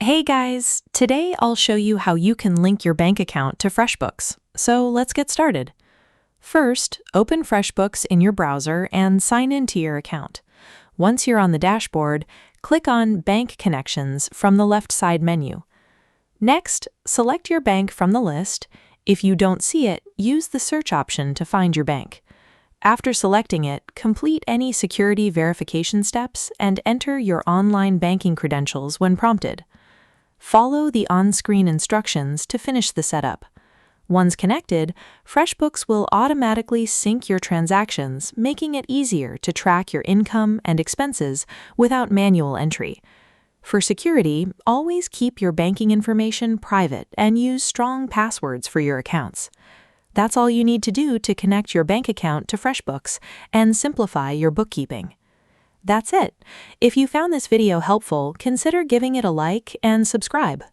Hey guys, today I'll show you how you can link your bank account to FreshBooks. So let's get started. First, open FreshBooks in your browser and sign into your account. Once you're on the dashboard, click on Bank Connections from the left side menu. Next, select your bank from the list. If you don't see it, use the search option to find your bank. After selecting it, complete any security verification steps and enter your online banking credentials when prompted. Follow the on-screen instructions to finish the setup. Once connected, FreshBooks will automatically sync your transactions, making it easier to track your income and expenses without manual entry. For security, always keep your banking information private and use strong passwords for your accounts. That's all you need to do to connect your bank account to FreshBooks and simplify your bookkeeping. That's it. If you found this video helpful, consider giving it a like and subscribe.